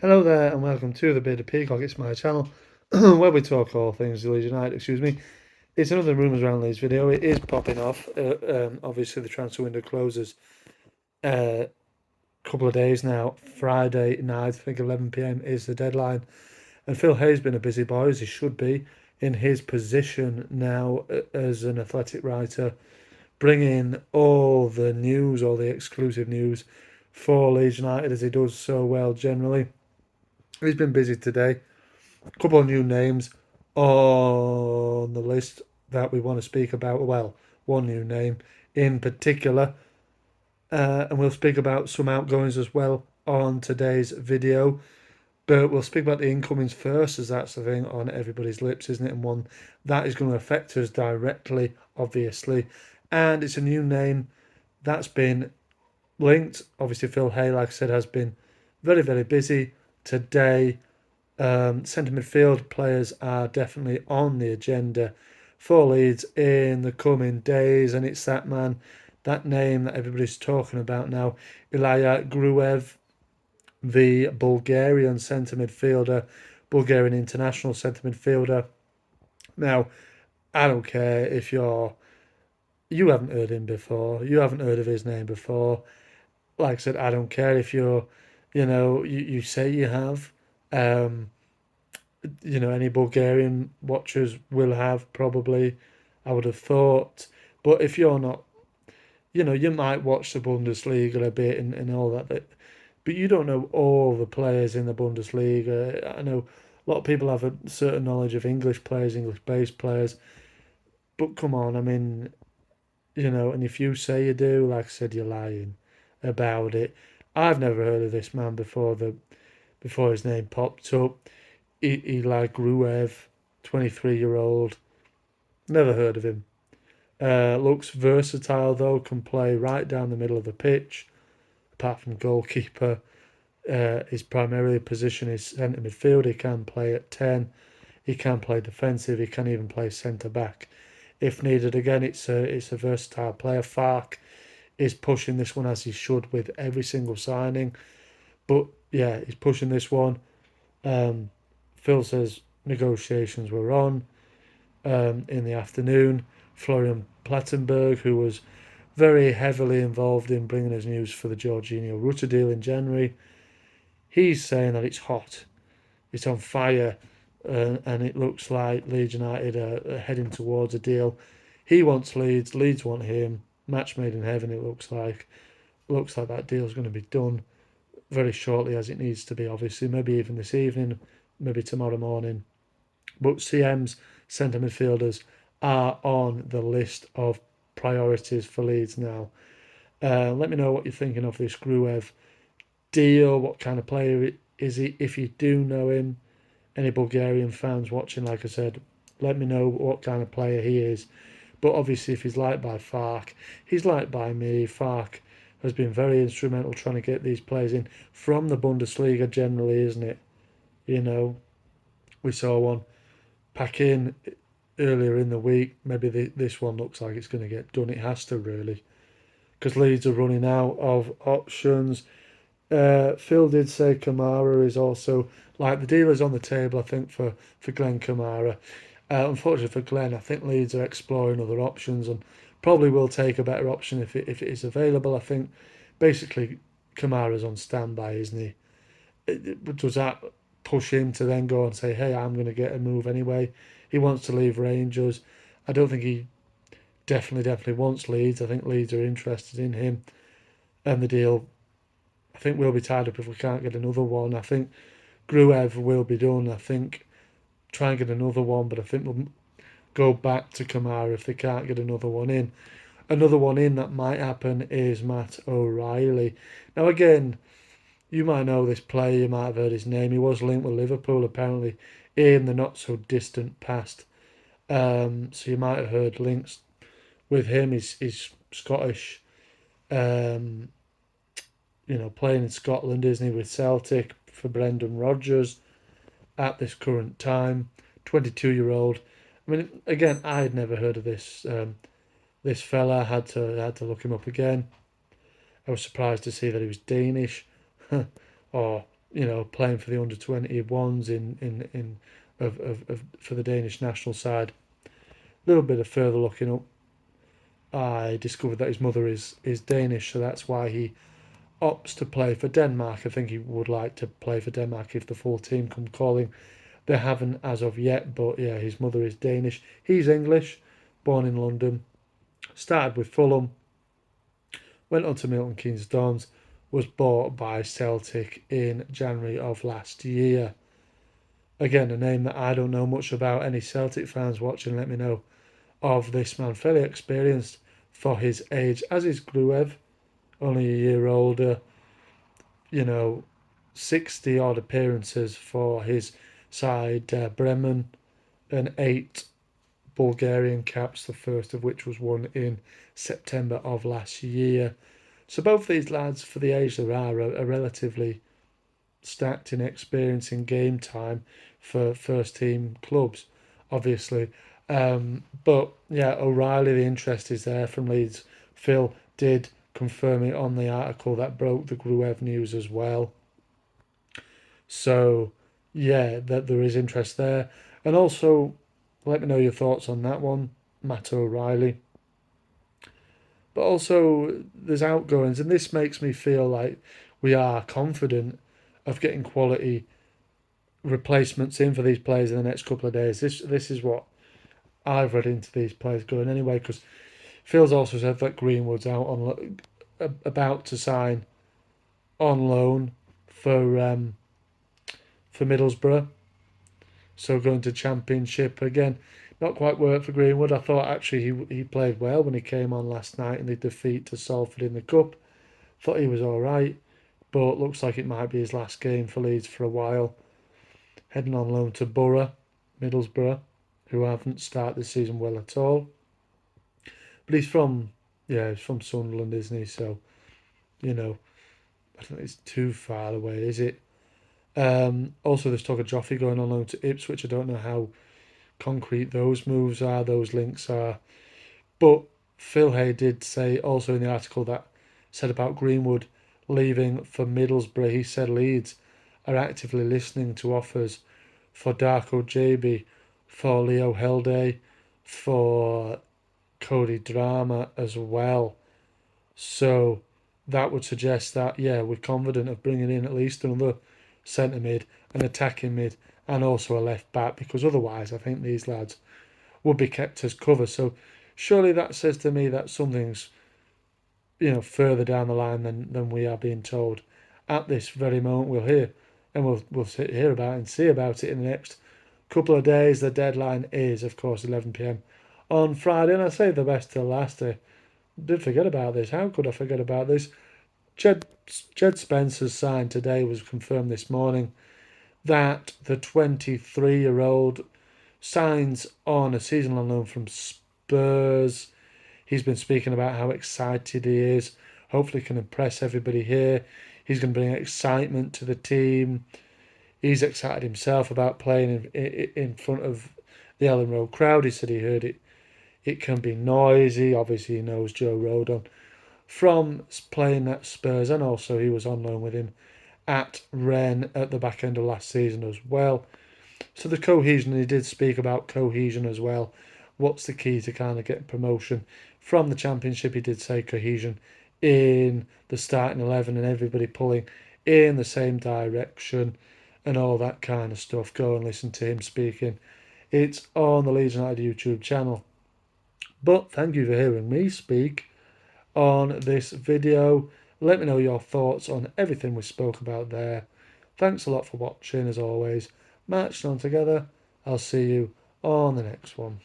Hello there and welcome to the Bearded Peacock. It's my channel where we talk all things Leeds United, It's another Rumours Around Leeds video. It is popping off. Obviously the transfer window closes a couple of days now. Friday night, I think 11 p.m. is the deadline. And Phil Hay's been a busy boy, as he should be, in his position now as an athletic writer, bringing all the news, all the exclusive news for Leeds United, as he does so well generally. He's been busy today. A couple of new names on the list that we want to speak about. Well, one new name in particular, and we'll speak about some outgoings as well on today's video. But we'll speak about the incomings first, as that's the thing on everybody's lips, isn't it? And one that is going to affect us directly, obviously. And it's a new name that's been linked. Obviously, Phil Hay, like I said, has been very, very busy today. Centre midfield players are definitely on the agenda for Leeds in the coming days, and it's that man, that name that everybody's talking about now, Ilya Gruev, the Bulgarian centre midfielder, Bulgarian international centre midfielder. Now, I don't care if you haven't heard him before, you haven't heard of his name before. Like I said, I don't care if you say you have. Um, any Bulgarian watchers will have probably, I would have thought. But if you're not, you might watch the Bundesliga a bit and all that, but you don't know all the players in the Bundesliga. I know a lot of people have a certain knowledge of English players, English-based players, but come on, I mean, and if you say you do, like I said, you're lying about it. I've never heard of this man before his name popped up. Eli Gruev, 23-year-old. Never heard of him. Looks versatile though, can play right down the middle of the pitch. Apart from goalkeeper, his primarily position is centre midfield. He can play at 10. He can play defensive. He can even play centre back if needed. Again, it's a versatile player. Fark is pushing this one as he should with every single signing. But yeah, he's pushing this one. Phil says negotiations were on in the afternoon. Florian Plattenberg, who was very heavily involved in bringing us news for the Jorginho Rutter deal in January, he's saying that it's hot, it's on fire, and it looks like Leeds United are heading towards a deal. He wants Leeds, Leeds want him. Match made in heaven. It looks like that deal's going to be done very shortly, as it needs to be. Obviously, maybe even this evening, maybe tomorrow morning. But CM's centre midfielders are on the list of priorities for Leeds now. Let me know what you're thinking of this Gruev deal. What kind of player is he? If you do know him, any Bulgarian fans watching, like I said, let me know what kind of player he is. But obviously, if he's liked by Fark, he's liked by me. Fark has been very instrumental trying to get these players in from the Bundesliga generally, isn't it? We saw one pack in earlier in the week. Maybe this one looks like it's going to get done. It has to, really, because Leeds are running out of options. Phil did say Kamara is also, like, the deal is on the table, I think, for Glenn Kamara. Unfortunately for Glenn, I think Leeds are exploring other options and probably will take a better option if it is available. I think basically Kamara's on standby, isn't he? Does that push him to then go and say, hey, I'm going to get a move anyway? He wants to leave Rangers. I don't think he definitely wants Leeds. I think Leeds are interested in him, and the deal, I think, will be tied up if we can't get another one. I think Gruev will be done. I think try and get another one, but I think we'll go back to Kamara if they can't get another one in. Another one in that might happen is Matt O'Reilly. Now, again, you might know this player, you might have heard his name. He was linked with Liverpool apparently in the not so distant past. So you might have heard links with him. He's Scottish, um, playing in Scotland, isn't he, with Celtic for Brendan Rodgers at this current time. 22-year-old. I mean, again, I had never heard of this fella. I had to look him up again. I was surprised to see that he was Danish, or playing for the under-21s for the Danish national side. A little bit of further looking up, I discovered that his mother is Danish, so that's why he opts to play for Denmark. I think he would like to play for Denmark if the full team come calling. They haven't as of yet, but yeah, his mother is Danish. He's English, born in London, started with Fulham, went on to Milton Keynes Dons, was bought by Celtic in January of last year. Again, a name that I don't know much about. Any Celtic fans watching, let me know of this man. Fairly experienced for his age, as is Gruev, only a year older. 60 odd appearances for his side, Bremen, and 8 Bulgarian caps, the first of which was won in September of last year. So both these lads, for the age they are relatively stacked in experience in game time for first team clubs, obviously. But yeah, O'Reilly, the interest is there from Leeds. Phil did confirm it on the article that broke the Gruev news as well. So yeah, that there is interest there. And also, let me know your thoughts on that one, Matt O'Reilly. But also, there's outgoings, and this makes me feel like we are confident of getting quality replacements in for these players in the next couple of days. This is what I've read into these players going anyway, because Phil's also said that Greenwood's out on about to sign on loan for Middlesbrough, so going to Championship again. Not quite worked for Greenwood. I thought actually he played well when he came on last night in the defeat to Salford in the Cup. Thought he was all right, but looks like it might be his last game for Leeds for a while. Heading on loan to Middlesbrough, who haven't started the season well at all. But he's from Sunderland, isn't he? So, I don't think it's too far away, is it? Also, there's talk of Joffrey going on loan to Ipswich. I don't know how concrete those moves are, those links are. But Phil Hay did say also in the article that said about Greenwood leaving for Middlesbrough, he said Leeds are actively listening to offers for Darko JB, for Leo Helde, for Cody Drama as well. So that would suggest that, yeah, we're confident of bringing in at least another centre mid, an attacking mid, and also a left back, because otherwise I think these lads would be kept as cover. So surely that says to me that something's further down the line than we are being told at this very moment. We'll hear, and we'll hear about it and see about it in the next couple of days. The deadline is, of course, 11 p.m. on Friday, and I say the best till last. I did forget about this. How could I forget about this? Jed Spence has signed today, was confirmed this morning, that the 23-year-old signs on a season-long loan from Spurs. He's been speaking about how excited he is. Hopefully can impress everybody here. He's going to bring excitement to the team. He's excited himself about playing in front of the Elland Road crowd. He said he heard it can be noisy. Obviously, he knows Joe Rodon from playing at Spurs, and also he was on loan with him at Rennes at the back end of last season as well. So the cohesion, he did speak about cohesion as well. What's the key to kind of getting promotion from the Championship? He did say cohesion in the starting 11 and everybody pulling in the same direction and all that kind of stuff. Go and listen to him speaking. It's on the Leeds United YouTube channel. But thank you for hearing me speak on this video. Let me know your thoughts on everything we spoke about there. Thanks a lot for watching, as always. Marching on together. I'll see you on the next one.